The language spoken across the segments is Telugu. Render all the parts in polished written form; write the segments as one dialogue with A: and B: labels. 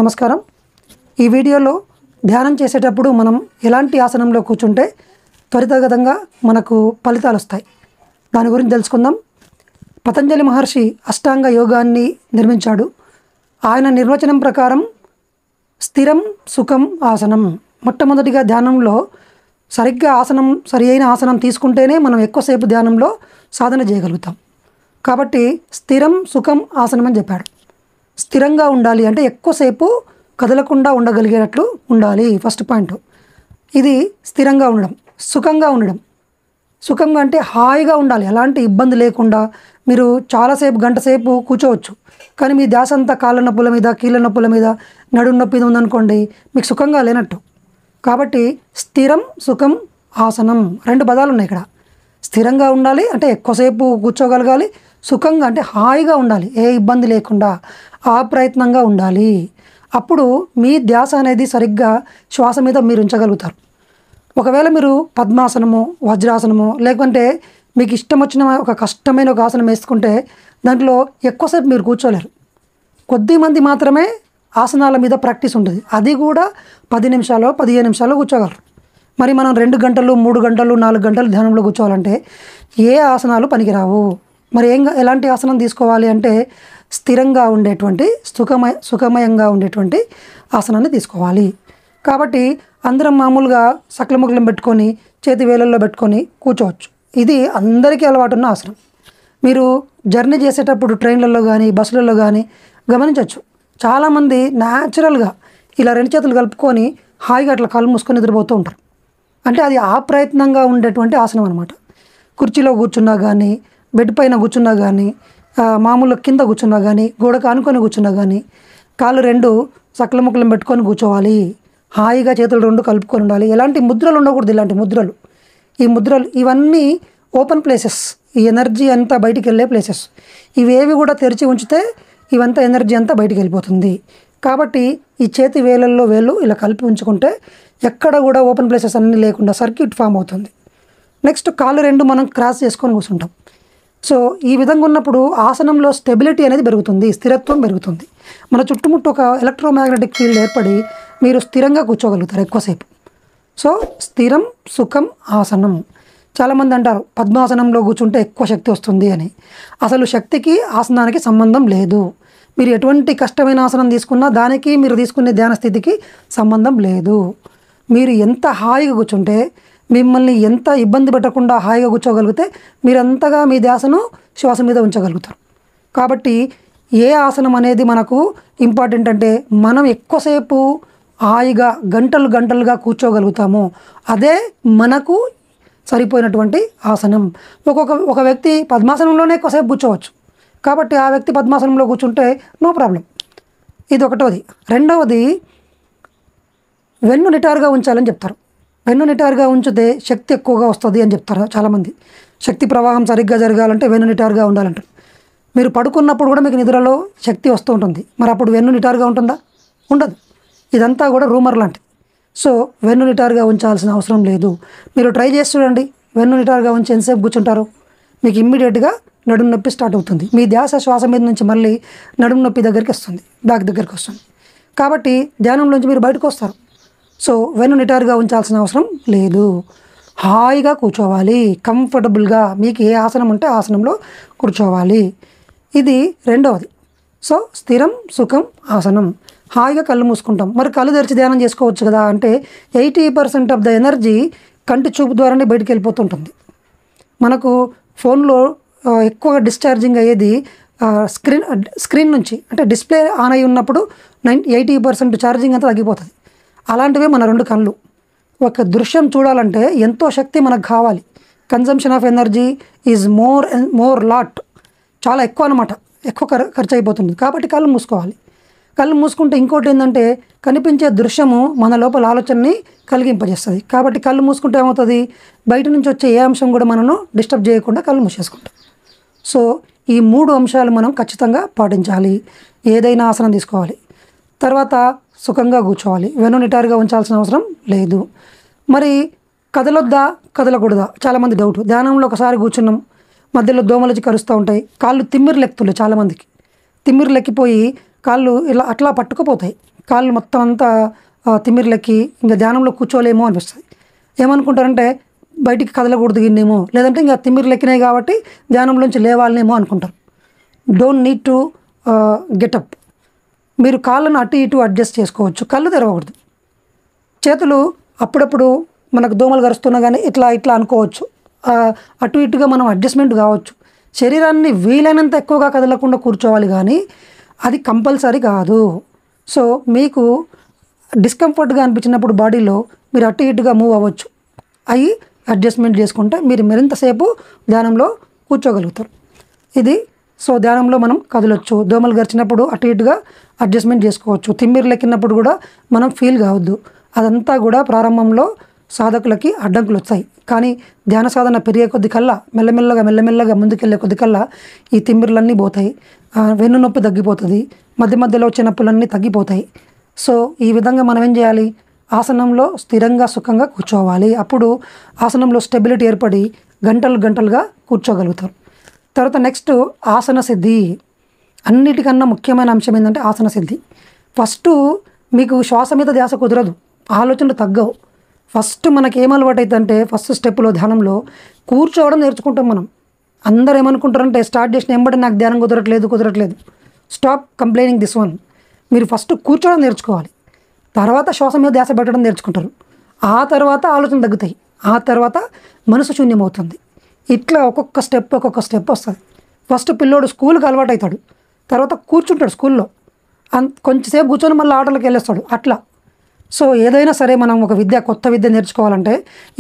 A: నమస్కారం. ఈ వీడియోలో ధ్యానం చేసేటప్పుడు మనం ఎలాంటి ఆసనంలో కూర్చుంటే త్వరితగతంగా మనకు ఫలితాలు వస్తాయి దాని గురించి తెలుసుకుందాం. పతంజలి మహర్షి అష్టాంగ యోగాన్ని నిర్మించాడు. ఆయన నిర్వచనం ప్రకారం స్థిరం సుఖం ఆసనం. మొట్టమొదటిగా ధ్యానంలో సరిగ్గా సరి అయిన ఆసనం తీసుకుంటేనే మనం ఎక్కువసేపు ధ్యానంలో సాధన చేయగలుగుతాం. కాబట్టి స్థిరం సుఖం ఆసనం అని చెప్పాడు. స్థిరంగా ఉండాలి అంటే ఎక్కువసేపు కదలకుండా ఉండగలిగేటట్లు ఉండాలి. ఫస్ట్ పాయింట్ ఇది. స్థిరంగా ఉండడం, సుఖంగా ఉండడం. సుఖంగా అంటే హాయిగా ఉండాలి, ఎలాంటి ఇబ్బంది లేకుండా. మీరు చాలాసేపు గంట సేపు కూర్చోవచ్చు, కానీ మీ ధ్యాస అంతా కాళ్ళ నొప్పుల మీద, కీళ్ళ నొప్పుల మీద, నడుము నొప్పి మీద ఉందనుకోండి, మీకు సుఖంగా లేనట్టు. కాబట్టి స్థిరం సుఖం ఆసనం రెండు పదాలు ఉన్నాయి ఇక్కడ. స్థిరంగా ఉండాలి అంటే ఎక్కువసేపు కూర్చోగలగాలి, సుఖంగా అంటే హాయిగా ఉండాలి, ఏ ఇబ్బంది లేకుండా అప్రయత్నంగా ఉండాలి. అప్పుడు మీ ధ్యాస అనేది సరిగ్గా శ్వాస మీద మీరు ఉంచగలుగుతారు. ఒకవేళ మీరు పద్మాసనమో వజ్రాసనమో లేకుంటే మీకు ఇష్టం వచ్చిన ఒక కష్టమైన ఒక ఆసనం వేసుకుంటే దాంట్లో ఎక్కువసేపు మీరు కూర్చోలేరు. కొద్దిమంది మాత్రమే ఆసనాల మీద ప్రాక్టీస్ ఉంటుంది, అది కూడా 10 నిమిషాలు 15 నిమిషాలు కూర్చోగలరు. మరి మనం 2 గంటలు 3 గంటలు 4 గంటలు ధ్యానంలో కూర్చోవాలంటే ఏ ఆసనాలు పనికిరావు. మరి ఎలాంటి ఆసనం తీసుకోవాలి అంటే స్థిరంగా ఉండేటువంటి సుఖమయంగా ఉండేటువంటి ఆసనాన్ని తీసుకోవాలి. కాబట్టి అందరం మామూలుగా సకలముఖలం పెట్టుకొని చేతి వేలల్లో పెట్టుకొని కూర్చోవచ్చు. ఇది అందరికీ అలవాటు ఉన్న ఆసనం. మీరు జర్నీ చేసేటప్పుడు ట్రైన్లలో కానీ బస్సులలో కానీ గమనించవచ్చు, చాలామంది న్యాచురల్గా ఇలా 2 చేతులు కలుపుకొని హాయిగా అట్లా కళ్ళు మూసుకొని నిద్రపోతూ ఉంటారు. అంటే అది అప్రయత్నంగా ఉండేటువంటి ఆసనం అనమాట. కుర్చీలో కూర్చున్నా కానీ, బెడ్ పైన కూర్చున్నా కానీ, మామూలు కింద కూర్చున్నా కానీ, గోడకు ఆనుకొని కూర్చున్నా కానీ కాళ్ళు 2 సకలముఖలం పెట్టుకొని కూర్చోవాలి. హాయిగా చేతులు 2 కలుపుకొని ఉండాలి. ఎలాంటి ముద్రలు ఉండకూడదు. ఇలాంటి ముద్రలు, ఈ ముద్రలు ఇవన్నీ ఓపెన్ ప్లేసెస్, ఈ ఎనర్జీ అంతా బయటికి వెళ్ళే ప్లేసెస్. ఇవేవి కూడా తెరిచి ఉంచితే ఇవంతా ఎనర్జీ అంతా బయటికి వెళ్ళిపోతుంది. కాబట్టి ఈ చేతి వేలల్లో వేలు ఇలా కలిపి ఉంచుకుంటే ఎక్కడ కూడా ఓపెన్ ప్లేసెస్ అన్నీ లేకుండా సర్క్యూట్ ఫామ్ అవుతుంది. నెక్స్ట్ కాళ్ళు 2 మనం క్రాస్ చేసుకొని కూర్చుంటాం. సో ఈ విధంగా ఉన్నప్పుడు ఆసనంలో స్టెబిలిటీ అనేది పెరుగుతుంది, స్థిరత్వం పెరుగుతుంది. మన చుట్టుముట్టు ఒక ఎలక్ట్రోమాగ్నెటిక్ ఫీల్డ్ ఏర్పడి మీరు స్థిరంగా కూర్చోగలుగుతారు ఎక్కువసేపు. సో స్థిరం సుఖం ఆసనం. చాలామంది అంటారు పద్మాసనంలో కూర్చుంటే ఎక్కువ శక్తి వస్తుంది అని. అసలు శక్తికి ఆసనానికి సంబంధం లేదు. మీరు ఎటువంటి కష్టమైన ఆసనం తీసుకున్నా దానికి మీరు తీసుకునే ధ్యాన స్థితికి సంబంధం లేదు. మీరు ఎంత హాయిగా కూర్చుంటే, మిమ్మల్ని ఎంత ఇబ్బంది పెట్టకుండా హాయిగా కూర్చోగలిగితే మీరంతగా మీ ధ్యాసను శ్వాస మీద ఉంచగలుగుతారు. కాబట్టి ఏ ఆసనం అనేది మనకు ఇంపార్టెంట్ అంటే మనం ఎక్కువసేపు హాయిగా గంటలుగా కూర్చోగలుగుతాము, అదే మనకు సరిపోయినటువంటి ఆసనం. ఒక వ్యక్తి పద్మాసనంలోనే ఎక్కువసేపు కూర్చోవచ్చు, కాబట్టి ఆ వ్యక్తి పద్మాసనంలో కూర్చుంటే నో ప్రాబ్లం. ఇది ఒకటోది. రెండవది, వెన్ను నిటారుగా ఉంచాలని చెప్తారు. వెన్ను నిటారుగా ఉంచితే శక్తి ఎక్కువగా వస్తుంది అని చెప్తారు చాలామంది. శక్తి ప్రవాహం సరిగ్గా జరగాలంటే వెన్ను నిటారుగా ఉండాలంటారు. మీరు పడుకున్నప్పుడు కూడా మీకు నిద్రలో శక్తి వస్తూ ఉంటుంది, మరి అప్పుడు వెన్ను నిటారుగా ఉంటుందా? ఉండదు. ఇదంతా కూడా రూమర్ లాంటిది. సో వెన్ను నిటారుగా ఉంచాల్సిన అవసరం లేదు. మీరు ట్రై చేసి చూడండి, వెన్ను నిటారుగా ఉంచి ఎంతసేపు కూర్చుంటారు, మీకు ఇమ్మీడియట్గా నడుము నొప్పి స్టార్ట్ అవుతుంది. మీ ధ్యాస శ్వాస మీద నుంచి మళ్ళీ నడుము నొప్పి దగ్గరికి వస్తుంది, బ్యాక్ దగ్గరికి వస్తుంది. కాబట్టి ధ్యానంలోంచి మీరు బయటకు వస్తారు. సో వెన్ను నిటారుగా ఉంచాల్సిన అవసరం లేదు. హాయిగా కూర్చోవాలి, కంఫర్టబుల్గా. మీకు ఏ ఆసనం ఉంటే ఆసనంలో కూర్చోవాలి. ఇది రెండవది. సో స్థిరం సుఖం ఆసనం. హాయిగా కళ్ళు మూసుకుంటాం. మరి కళ్ళు తెరిచి ధ్యానం చేసుకోవచ్చు కదా అంటే 80% ఆఫ్ ద ఎనర్జీ కంటి చూపు ద్వారానే బయటికి వెళ్ళిపోతుంటుంది. మనకు ఫోన్లో ఎక్కువగా డిశ్చార్జింగ్ అయ్యేది స్క్రీన్ నుంచి. అంటే డిస్ప్లే ఆన్ అయి ఉన్నప్పుడు 80% ఛార్జింగ్ అంతా తగ్గిపోతుంది. అలాంటివే మన 2 కళ్ళు. ఒక దృశ్యం చూడాలంటే ఎంతో శక్తి మనకు కావాలి. Consumption of energy is more lot, చాలా ఎక్కువ అనమాట, ఎక్కువ ఖర్చు అయిపోతుంది. కాబట్టి కళ్ళు మూసుకోవాలి. కళ్ళు మూసుకుంటే ఇంకోటి ఏంటంటే కనిపించే దృశ్యము మన లోపల ఆలోచనని కలిగింపజేస్తుంది. కాబట్టి కళ్ళు మూసుకుంటే ఏమవుతుంది, బయట నుంచి వచ్చే ఏ అంశం కూడా మనను డిస్టర్బ్ చేయకుండా కళ్ళు మూసేసుకుంటాం. సో ఈ 3 అంశాలు మనం ఖచ్చితంగా పాటించాలి. ఏదైనా ఆసనం తీసుకోవాలి, తర్వాత సుఖంగా కూర్చోవాలి, వెన్ను నిటారుగా ఉంచాల్సిన అవసరం లేదు. మరి కదలొద్దా కదలకూడదా చాలామంది డౌట్. ధ్యానంలో ఒకసారి కూర్చున్నాం, మధ్యలో దోమలచి కరుస్తూ ఉంటాయి, కాళ్ళు తిమ్మిరి లెక్కుతున్నాయి చాలామందికి. తిమ్మిరి లెక్కిపోయి కాళ్ళు ఇలా అట్లా పట్టుకుపోతాయి. కాళ్ళు మొత్తం అంతా తిమ్మిర్లెక్కి ఇంకా ధ్యానంలో కూర్చోలేమో అనిపిస్తుంది. ఏమనుకుంటారంటే బయటికి కదలకూడదు గిన్నేమో, లేదంటే ఇంకా తిమ్మిర్లెక్కినాయి కాబట్టి ధ్యానంలోంచి లేవాలనేమో అనుకుంటారు. Don't need to get up. మీరు కాళ్ళను అటు ఇటు అడ్జస్ట్ చేసుకోవచ్చు, కళ్ళు తెరవకూడదు. చేతులు అప్పుడప్పుడు మనకు దోమలు గరుస్తున్నా కానీ ఇట్లా ఇట్లా అనుకోవచ్చు, అటు ఇటుగా మనం అడ్జస్ట్మెంట్ కావచ్చు. శరీరాన్ని వీలైనంత ఎక్కువగా కదలకుండా కూర్చోవాలి, కానీ అది కంపల్సరీ కాదు. సో మీకు డిస్కంఫర్ట్గా అనిపించినప్పుడు బాడీలో మీరు అటు ఇటుగా మూవ్ అవ్వచ్చు, అవి అడ్జస్ట్మెంట్ చేసుకుంటే మీరు మరింతసేపు ధ్యానంలో కూర్చోగలుగుతారు. ఇది సో ధ్యానంలో మనం కదలొచ్చు. దోమలు గరిచినప్పుడు అటు ఇటుగా అడ్జస్ట్మెంట్ చేసుకోవచ్చు. తిమ్మిర్లు ఎక్కినప్పుడు కూడా మనం ఫీల్ కావద్దు. అదంతా కూడా ప్రారంభంలో సాధకులకి అడ్డంకులు వచ్చాయి, కానీ ధ్యాన సాధన పెరిగే కొద్ది కల్లా మెల్లమెల్లగా ముందుకెళ్ళే కొద్ది కల్లా ఈ తిమ్మిర్లన్నీ పోతాయి, వెన్ను నొప్పి తగ్గిపోతుంది, మధ్య మధ్యలో వచ్చే నొప్పులన్నీ తగ్గిపోతాయి. సో ఈ విధంగా మనం ఏం చేయాలి, ఆసనంలో స్థిరంగా సుఖంగా కూర్చోవాలి. అప్పుడు ఆసనంలో స్టెబిలిటీ ఏర్పడి గంటలుగా కూర్చోగలుగుతారు. తర్వాత నెక్స్ట్ ఆసన సిద్ధి. అన్నిటికన్నా ముఖ్యమైన అంశం ఏంటంటే ఆసన సిద్ధి. ఫస్ట్ మీకు శ్వాస మీద ధ్యాస కుదరదు, ఆలోచనలు తగ్గవు. ఫస్ట్ మనకి ఏం అలవాటు అవుతుందంటే ఫస్ట్ స్టెప్లో ధ్యానంలో కూర్చోవడం నేర్చుకుంటాం మనం. అందరు ఏమనుకుంటారంటే స్టార్ట్ చేసిన వెంబడి నాకు ధ్యానం కుదరట్లేదు. Stop complaining this one. మీరు ఫస్ట్ కూర్చోవడం నేర్చుకోవాలి, తర్వాత శ్వాస మీద ధ్యాస పెట్టడం నేర్చుకుంటారు, ఆ తర్వాత ఆలోచనలు తగ్గుతాయి, ఆ తర్వాత మనసు శూన్యమవుతుంది. ఇట్లా ఒక్కొక్క స్టెప్ వస్తుంది. ఫస్ట్ పిల్లోడు స్కూల్కి అలవాటు అవుతాడు, తర్వాత కూర్చుంటాడు స్కూల్లో, కొంచెంసేపు కూర్చొని మళ్ళీ ఆటలకు వెళ్ళేస్తాడు అట్లా. సో ఏదైనా సరే మనం ఒక కొత్త విద్య నేర్చుకోవాలంటే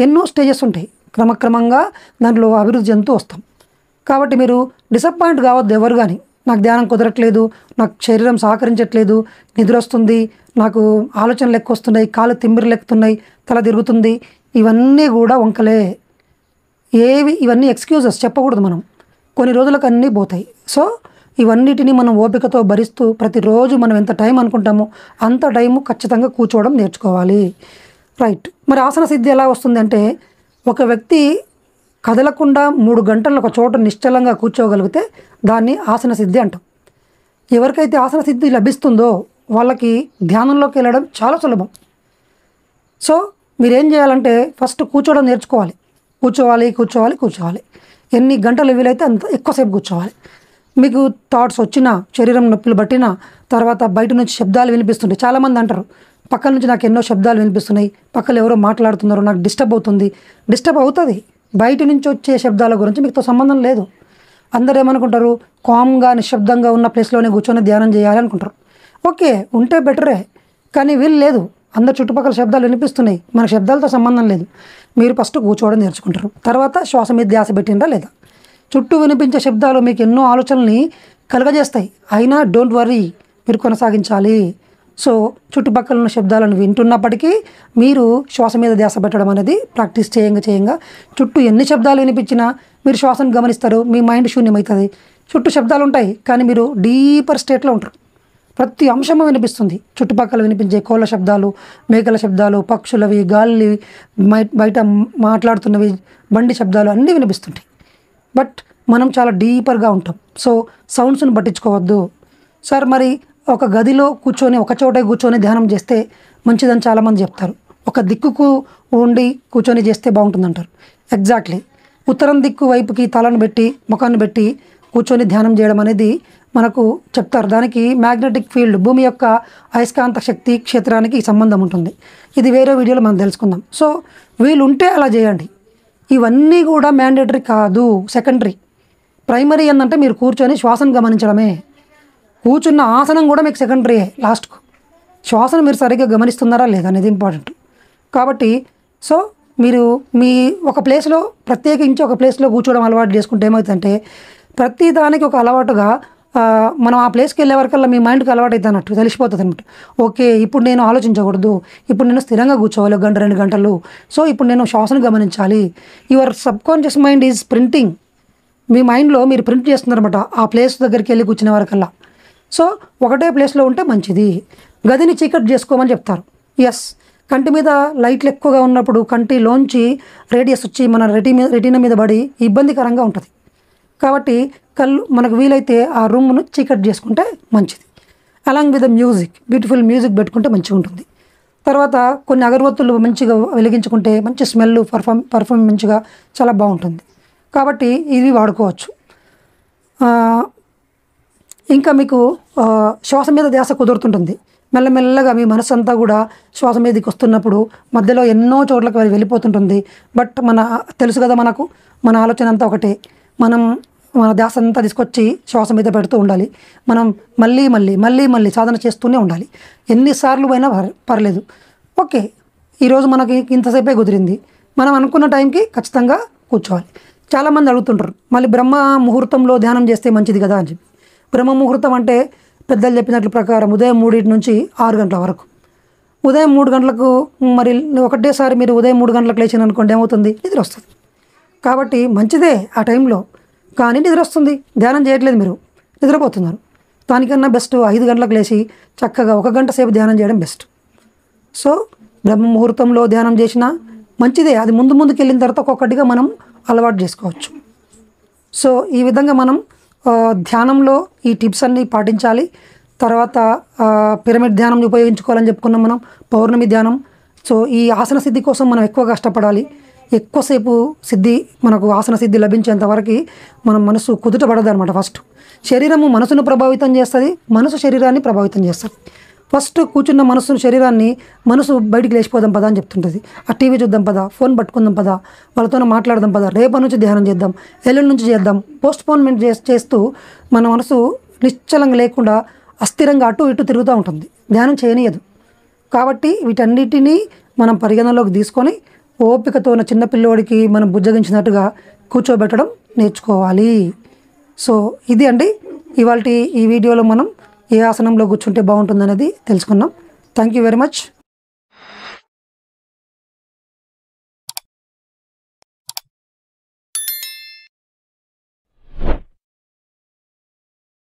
A: ఎన్నో స్టేజెస్ ఉంటాయి, క్రమక్రమంగా దాంట్లో అభివృద్ధి చెందుతూ వస్తాం. కాబట్టి మీరు డిసప్పాయింట్ కావద్దు ఎవరు కానీ. నాకు ధ్యానం కుదరట్లేదు, నాకు శరీరం సహకరించట్లేదు, నిద్ర వస్తుంది, నాకు ఆలోచనలు ఎక్కువ వస్తున్నాయి, కాళ్ళు తిమ్మిర్లు ఎక్కుతున్నాయి, తల తిరుగుతుంది, ఇవన్నీ కూడా వంకలే. ఇవన్నీ ఎక్స్క్యూజెస్ చెప్పకూడదు మనం. కొన్ని రోజులకు అన్నీ పోతాయి. సో ఇవన్నిటిని మనం ఓపికతో భరిస్తూ ప్రతిరోజు మనం ఎంత టైం అనుకుంటామో అంత టైము ఖచ్చితంగా కూర్చోవడం నేర్చుకోవాలి. రైట్. మరి ఆసన సిద్ధి ఎలా వస్తుంది అంటే, ఒక వ్యక్తి కదలకుండా 3 గంటలు ఒక చోట నిశ్చలంగా కూర్చోగలిగితే దాన్ని ఆసన సిద్ధి అంటాం. ఎవరికైతే ఆసన సిద్ధి లభిస్తుందో వాళ్ళకి ధ్యానంలోకి వెళ్ళడం చాలా సులభం. సో మీరేం చేయాలంటే ఫస్ట్ కూర్చోవడం నేర్చుకోవాలి. కూర్చోవాలి. ఎన్ని గంటలు వీలైతే అంత ఎక్కువసేపు కూర్చోవాలి. మీకు థాట్స్ వచ్చినా, శరీరం నొప్పులు పట్టినా, తర్వాత బయట నుంచి శబ్దాలు వినిపిస్తుంటాయి. చాలామంది అంటారు పక్కన నుంచి నాకు ఎన్నో శబ్దాలు వినిపిస్తున్నాయి, పక్కన ఎవరో మాట్లాడుతున్నారు, నాకు డిస్టర్బ్ అవుతుంది. డిస్టర్బ్ అవుతుంది, బయట నుంచి వచ్చే శబ్దాల గురించి మీతో సంబంధం లేదు. అందరూ ఏమనుకుంటారు, కామ్గా నిశ్శబ్దంగా ఉన్న ప్లేస్లోనే కూర్చొని ధ్యానం చేయాలి అనుకుంటారు. ఓకే, ఉంటే బెటరే, కానీ వీళ్ళు లేదు. అందరు చుట్టుపక్కల శబ్దాలు వినిపిస్తున్నాయి, మన శబ్దాలతో సంబంధం లేదు. మీరు ఫస్ట్ కూర్చోవడం నేర్చుకుంటారు, తర్వాత శ్వాస మీద ధ్యాస పెట్టిండ్రా లేదా. చుట్టూ వినిపించే శబ్దాలు మీకు ఎన్నో ఆలోచనల్ని కలగజేస్తాయి, అయినా డోంట్ వర్రీ, మీరు కొనసాగించాలి. సో చుట్టుపక్కల ఉన్న శబ్దాలను వింటున్నప్పటికీ మీరు శ్వాస మీద ధ్యాస పెట్టడం అనేది ప్రాక్టీస్ చేయంగా చుట్టూ ఎన్ని శబ్దాలు వినిపించినా మీరు శ్వాసను గమనిస్తారు, మీ మైండ్ శూన్యమవుతుంది. చుట్టూ శబ్దాలు ఉంటాయి కానీ మీరు డీపర్ స్టేట్లో ఉంటారు. ప్రతి అంశము వినిపిస్తుంది, చుట్టుపక్కల వినిపించే కోళ్ళ శబ్దాలు, మేకల శబ్దాలు, పక్షులవి, గాలి, బయట మాట్లాడుతున్నవి, బండి శబ్దాలు అన్నీ వినిపిస్తుంటాయి. బట్ మనం చాలా డీపర్గా ఉంటాం. సో సౌండ్స్ని పట్టించుకోవద్దు. సార్ మరి ఒక గదిలో కూర్చొని ఒక చోటే కూర్చొని ధ్యానం చేస్తే మంచిదని చాలామంది చెప్తారు. ఒక దిక్కుకు ఉండి కూర్చొని చేస్తే బాగుంటుందంటారు. ఎగ్జాక్ట్లీ ఉత్తరం దిక్కు వైపుకి తలను పెట్టి ముఖాన్ని పెట్టి కూర్చొని ధ్యానం చేయడం అనేది మనకు చెప్తారు. దానికి మ్యాగ్నెటిక్ ఫీల్డ్, భూమి యొక్క అయస్కాంత శక్తి క్షేత్రానికి సంబంధం ఉంటుంది. ఇది వేరే వీడియోలో మనం తెలుసుకుందాం. సో వీళ్ళు ఉంటే అలా చేయండి. ఇవన్నీ కూడా మ్యాండేటరీ కాదు, సెకండరీ. ప్రైమరీ ఏంటంటే మీరు కూర్చొని శ్వాసను గమనించడమే. కూర్చున్న ఆసనం కూడా మీకు సెకండరీయే. లాస్ట్కు శ్వాసను మీరు సరిగ్గా గమనిస్తున్నారా లేదా అనేది ఇంపార్టెంట్. కాబట్టి సో మీరు మీ ఒక ప్లేస్లో ప్రత్యేకించి ఒక ప్లేస్లో కూర్చోవడం అలవాటు చేసుకుంటే ఏమవుతుందంటే ప్రతి దానికి ఒక అలవాటుగా మనం ఆ ప్లేస్కి వెళ్ళే వరకల్లా మీ మైండ్కి అలవాటు అవుతుంది అన్నట్టు తెలిసిపోతుంది అనమాట. ఓకే, ఇప్పుడు నేను ఆలోచించకూడదు, ఇప్పుడు నేను స్థిరంగా కూర్చోవాలి 1 గంట 2 గంటలు. సో ఇప్పుడు నేను శ్వాసను గమనించాలి. Your subconscious mind is printing. మీ మైండ్లో మీరు ప్రింట్ చేస్తున్నారన్నమాట ఆ ప్లేస్ దగ్గరికి వెళ్ళి కూర్చునే వరకల్లా. సో ఒకటే ప్లేస్లో ఉంటే మంచిది. గదిని చీకటి చేసుకోమని చెప్తారు. ఎస్, కంటి మీద లైట్లు ఎక్కువగా ఉన్నప్పుడు కంటిలోంచి రేడియస్ వచ్చి మన రెటీనా మీద పడి ఇబ్బందికరంగా ఉంటుంది. కాబట్టి మనకు వీలైతే ఆ రూమ్ను చీకటి చేసుకుంటే మంచిది. Along with music, beautiful music పెట్టుకుంటే మంచిగా ఉంటుంది. తర్వాత కొన్ని అగరబత్తులు మంచిగా వెలిగించుకుంటే మంచి స్మెల్, పర్ఫ్యూమ్ మంచిగా చాలా బాగుంటుంది. కాబట్టి ఇవి వాడుకోవచ్చు. ఇంకా మీకు శ్వాస మీద ధ్యాస కుదురుతుంటుంది. మెల్లమెల్లగా మీ మనసు అంతా కూడా శ్వాస మీదకి వస్తున్నప్పుడు మధ్యలో ఎన్నో చోట్లకు వెళ్ళిపోతుంటుంది. బట్ తెలుసు కదా, మన ఆలోచన అంతా ఒకటే. మన ధ్యాస అంతా తీసుకొచ్చి శ్వాస మీద పెడుతూ ఉండాలి. మనం మళ్ళీ మళ్ళీ మళ్ళీ మళ్ళీ సాధన చేస్తూనే ఉండాలి. ఎన్నిసార్లు అయినా పర్లేదు. ఓకే, ఈరోజు మనకి ఇంతసేపే కుదిరింది, మనం అనుకున్న టైంకి ఖచ్చితంగా కూర్చోవాలి. చాలామంది అడుగుతుంటారు, మళ్ళీ బ్రహ్మ ముహూర్తంలో ధ్యానం చేస్తే మంచిది కదా అని చెప్పి. బ్రహ్మ ముహూర్తం అంటే పెద్దలు చెప్పినట్ల ప్రకారం ఉదయం 3 నుంచి 6 గంటల వరకు. ఉదయం 3 గంటలకు మరి ఒకటేసారి మీరు ఉదయం 3 గంటలకు లేచిన అనుకోండి, ఏమవుతుంది? నిద్ర వస్తుంది. కాబట్టి మంచిదే ఆ టైంలో, కానీ నిద్ర వస్తుంది. ధ్యానం చేయట్లేదు, మీరు నిద్రపోతున్నారు. దానికన్నా బెస్ట్ 5 గంటలకు లేచి చక్కగా 1 గంట సేపు ధ్యానం చేయడం బెస్ట్. సో బ్రహ్మ ముహూర్తంలో ధ్యానం చేసినా మంచిదే. అది ముందుకు వెళ్ళిన తర్వాత ఒక్కొక్కటిగా మనం అలవాటు చేసుకోవచ్చు. సో ఈ విధంగా మనం ధ్యానంలో ఈ టిప్స్ అన్నీ పాటించాలి. తర్వాత పిరమిడ్ ధ్యానం ఉపయోగించుకోవాలని చెప్పుకున్నాం మనం, పౌర్ణమి ధ్యానం. సో ఈ ఆసన సిద్ధి కోసం మనం ఎక్కువ కష్టపడాలి. ఎక్కువసేపు మనకు ఆసన సిద్ధి లభించేంత వరకు మనం మనసు కుదుట పడదు అనమాట. ఫస్ట్ శరీరము మనసును ప్రభావితం చేస్తుంది, మనసు శరీరాన్ని ప్రభావితం చేస్తుంది. ఫస్ట్ కూర్చున్న మనసు బయటికి లేచిపోదాం పదా అని చెప్తుంటుంది. ఆ టీవీ చూద్దాం పదా, ఫోన్ పట్టుకుందాం పదా, వాళ్ళతో మాట్లాడదాం పదా, రేపటి నుంచి ధ్యానం చేద్దాం, ఎల్లుండి నుంచి చేద్దాం, పోస్ట్పోన్మెంట్ చేస్తూ మన మనసు నిశ్చలంగా లేకుండా అస్థిరంగా అటు ఇటు తిరుగుతూ ఉంటుంది, ధ్యానం చేయనీయదు. కాబట్టి వీటన్నిటినీ మనం పరిగణనలోకి తీసుకొని ఓపికతో ఉన్న చిన్నపిల్లోడికి మనం బుజ్జగించినట్టుగా కూర్చోబెట్టడం నేర్చుకోవాలి. సో ఇది అండి ఇవాల్టి ఈ వీడియోలో మనం ఏ ఆసనంలో కూర్చుంటే బాగుంటుందనేది తెలుసుకున్నాం. Thank you very much.